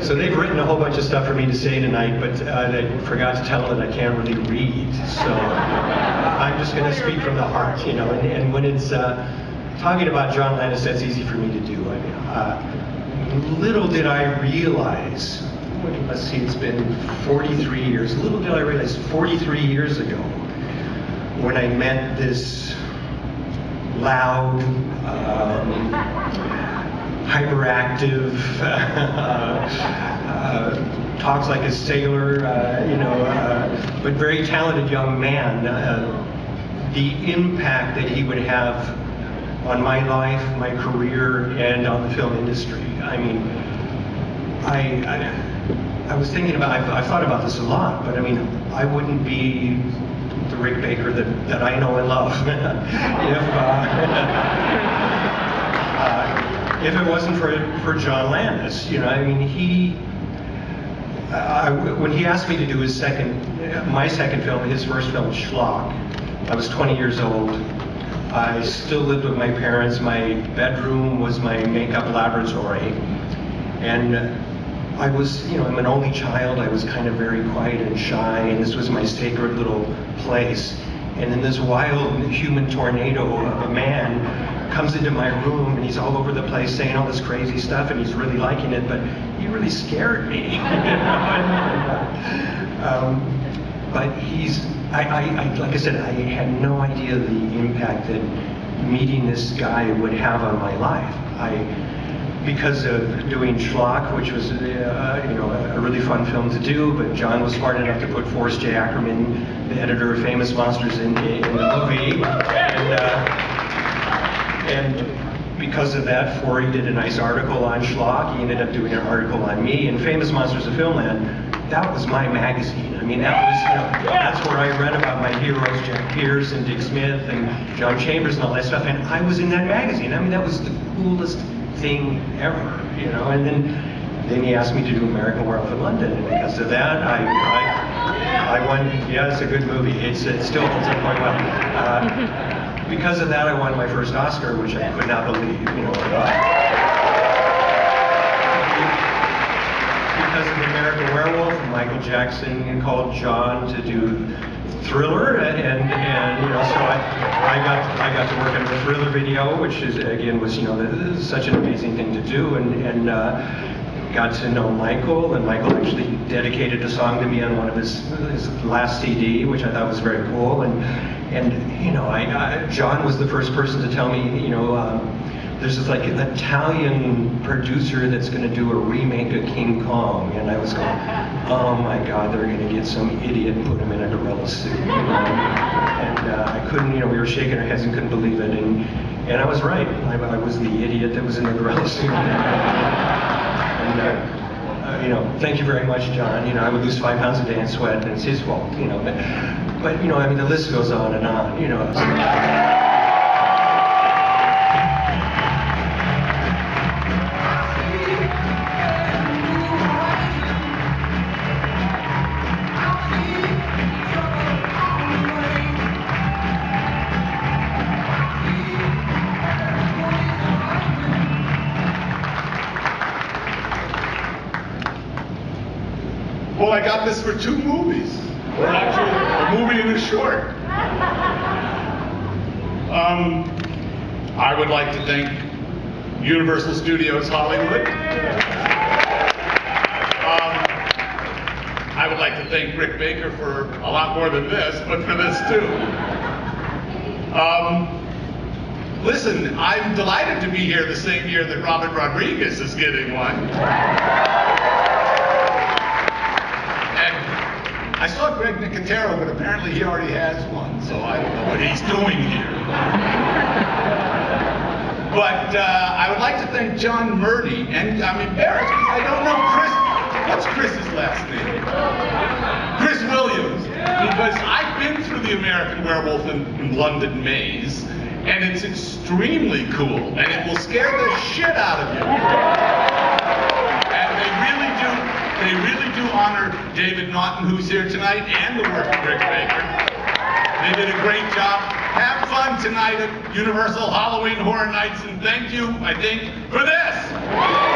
So they've written a whole bunch of stuff for me to say tonight, but they forgot to tell them that I can't really read. So I'm just going to speak from the heart, you know. And when it's talking about John Landis, that's easy for me to do. I mean, little did I realize, let's see, it's been 43 years. Little did I realize 43 years ago when I met this loud, hyperactive, talks like a sailor, you know, but very talented young man, the impact that he would have on my life, my career, and on the film industry. I mean, I was thinking about, I've thought about this a lot, but I mean, I wouldn't be the Rick Baker that I know and love if it wasn't for John Landis. You know, I mean, when he asked me to do my second film, his first film, Schlock, I was 20 years old. I still lived with my parents. My bedroom was my makeup laboratory. And I was, you know, I'm an only child. I was kind of very quiet and shy, and this was my sacred little place. And then this wild human tornado of a man comes into my room, and he's all over the place saying all this crazy stuff, and he's really liking it, but he really scared me. But like I said, I had no idea the impact that meeting this guy would have on my life. Because of doing Schlock, which was you know, a really fun film to do, but John was smart enough to put Forrest J. Ackerman, the editor of Famous Monsters, in the movie, and because of that, Forry did a nice article on Schlock. He ended up doing an article on me, and Famous Monsters of Filmland, that was my magazine. I mean, that was, you know, that's where I read about my heroes, Jack Pierce and Dick Smith and John Chambers and all that stuff, and I was in that magazine. I mean, that was the coolest thing ever, you know. And then he asked me to do American Werewolf in London, and because of that, I won. Yeah, it's a good movie. It still holds up quite well. Because of that, I won my first Oscar, which I could not believe, you know. Because of the American Werewolf, Michael Jackson called John to do Thriller, and you know, so I got to work on the Thriller video, which is, again, was, you know, such an amazing thing to do, and got to know Michael, and Michael actually dedicated a song to me on one of his last CD, which I thought was very cool, and you know, John was the first person to tell me, you know, there's this like an Italian producer that's going to do a remake of King Kong, and I was going, oh my God, they're going to get some idiot and put him in a gorilla suit, you know? And I couldn't, you know, we were shaking our heads and couldn't believe it, and I was right. I was the idiot that was in the gorilla suit. And you know, thank you very much, John. You know, I would lose 5 pounds a day in sweat, and it's his fault, you know. But you know, I mean, the list goes on and on, you know. Well, I got this for 2 movies, or actually a movie and a short. I would like to thank Universal Studios Hollywood. I would like to thank Rick Baker for a lot more than this, but for this too. Listen, I'm delighted to be here the same year that Robert Rodriguez is getting one. I saw Greg Nicotero, but apparently he already has one, so I don't know what he's doing here. But I would like to thank John Murdy, and I'm embarrassed because I don't know Chris. What's Chris's last name? Chris Williams, because I've been through the American Werewolf in London maze, and it's extremely cool, and it will scare the shit out of you. And they really do honor David Naughton, who's here tonight, and the work of Rick Baker. They did a great job. Have fun tonight at Universal Halloween Horror Nights, and thank you, I think, for this.